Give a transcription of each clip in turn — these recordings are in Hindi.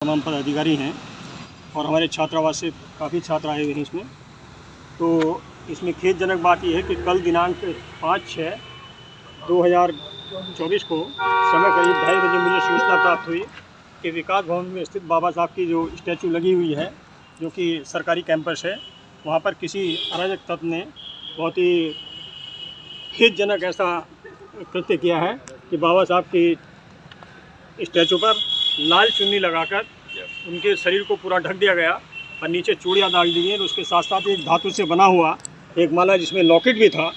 तमाम पदाधिकारी हैं और हमारे छात्रावास से काफ़ी छात्र आए हुए हैं इसमें। तो इसमें खेदजनक बात यह है कि कल दिनांक 5/6/2024 को समय करीब 2:30 बजे मुझे सूचना प्राप्त हुई कि विकास भवन में स्थित बाबा साहब की जो स्टैचू लगी हुई है, जो कि सरकारी कैंपस है, वहाँ पर किसी अराजक तत्व ने बहुत ही खेदजनक ऐसा कृत्य किया है कि बाबा साहब की स्टैचू पर लाल चुन्नी लगाकर उनके शरीर को पूरा ढक दिया गया और नीचे चूड़ियाँ डाल दी गई और उसके साथ साथ एक धातु से बना हुआ एक माला जिसमें लॉकेट भी था,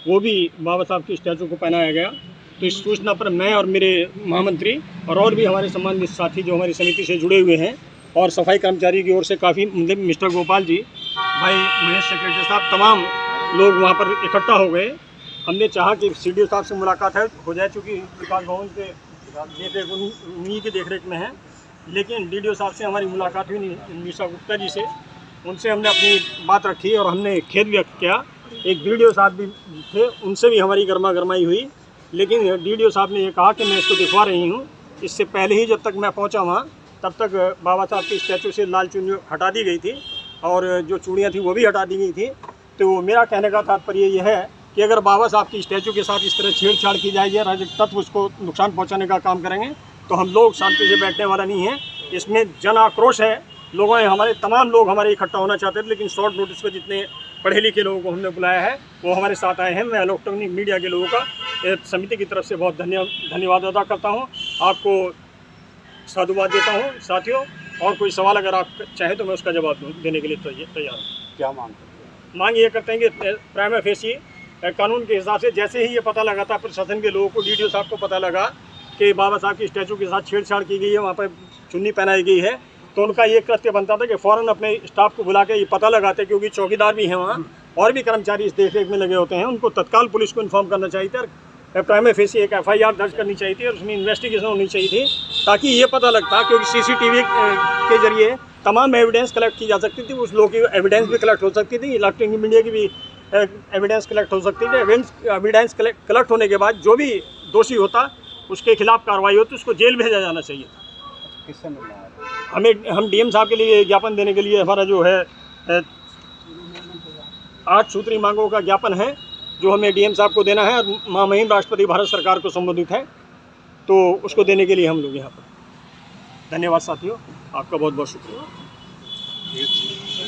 वो भी बाबा साहब की स्टैचू को पहनाया गया। तो इस सूचना पर मैं और मेरे महामंत्री और भी हमारे संबंधित साथी जो हमारी समिति से जुड़े हुए हैं और सफाई कर्मचारी की ओर से काफ़ी मिस्टर गोपाल जी, भाई महेश सेक्रेटरी साहब, तमाम लोग वहाँ पर इकट्ठा हो गए। हमने चाहा कि CDO साहब से मुलाकात हो जाए, चूँकि विकास भवन के देखरेख उन्हीं की देखरेख में है, लेकिन DDO साहब से हमारी मुलाकात हुई नहीं, निशा गुप्ता जी से। उनसे हमने अपनी बात रखी और हमने खेद व्यक्त किया। एक BDO साहब भी थे, उनसे भी हमारी गर्मा गर्माई हुई, लेकिन DDO साहब ने ये कहा कि मैं इसको दिखवा रही हूँ। इससे पहले ही जब तक मैं पहुँचा वहाँ, तब तक बाबा साहब की स्टैचू से लाल चुन्नी हटा दी गई थी और जो चूड़ियाँ थी वो भी हटा दी गई थी। तो मेरा कहने का तात्पर्य ये है कि अगर बाबा साहब की स्टैचू के साथ इस तरह छेड़छाड़ की जाएगी, राजनीतिक तत्व उसको नुकसान पहुंचाने का काम करेंगे, तो हम लोग शांति से बैठने वाला नहीं है। इसमें जन आक्रोश है, लोगों ने हमारे तमाम लोग हमारे इकट्ठा होना चाहते थे, लेकिन शॉर्ट नोटिस पर जितने पढ़े लिखे लोगों को हमने बुलाया है वो हमारे साथ आए हैं। मैं इलेक्ट्रॉनिक मीडिया के लोगों का समिति की तरफ से बहुत धन्यवाद अदा करता हूँ, आपको साधुवाद देता हूँ। साथियों, और कोई सवाल अगर आप चाहें तो मैं उसका जवाब देने के लिए तैयार हूँ। क्या मांग करते हैं? मांग ये करते हैं कि प्राइमा फेसी कानून के हिसाब से जैसे ही ये पता लगा था प्रशासन के लोगों को, DDO साहब को पता लगा कि बाबा साहब की स्टैचू के साथ छेड़छाड़ की गई है, वहाँ पर चुन्नी पहनाई गई है, तो उनका ये कृत्य बनता था कि फ़ौरन अपने स्टाफ को बुला के ये पता लगाते, क्योंकि चौकीदार भी हैं वहाँ और भी कर्मचारी इस देखरेख में लगे होते हैं, उनको तत्काल पुलिस को इन्फॉर्म करना चाहिए था। प्राइमा फेसी एक FIR दर्ज करनी चाहिए थी और उसमें इन्वेस्टिगेशन होनी चाहिए थी, ताकि ये पता लगता, क्योंकि CCTV के जरिए तमाम एविडेंस कलेक्ट की जा सकती थी, उस लोगों की एविडेंस भी कलेक्ट हो सकती थी, इलेक्ट्रॉनिक मीडिया की भी एविडेंस कलेक्ट हो सकती थी। एविडेंस कलेक्ट होने के बाद जो भी दोषी होता उसके खिलाफ कार्रवाई होती, उसको जेल भेजा जाना चाहिए। किससे मिलना है? हम DM साहब के लिए ज्ञापन देने के लिए, हमारा जो है 8 सूत्री मांगों का ज्ञापन है जो हमें DM साहब को देना है और महामहिम राष्ट्रपति भारत सरकार को संबोधित है, तो उसको देने के लिए हम लोग यहाँ पर। धन्यवाद साथियों, आपका बहुत बहुत शुक्रिया।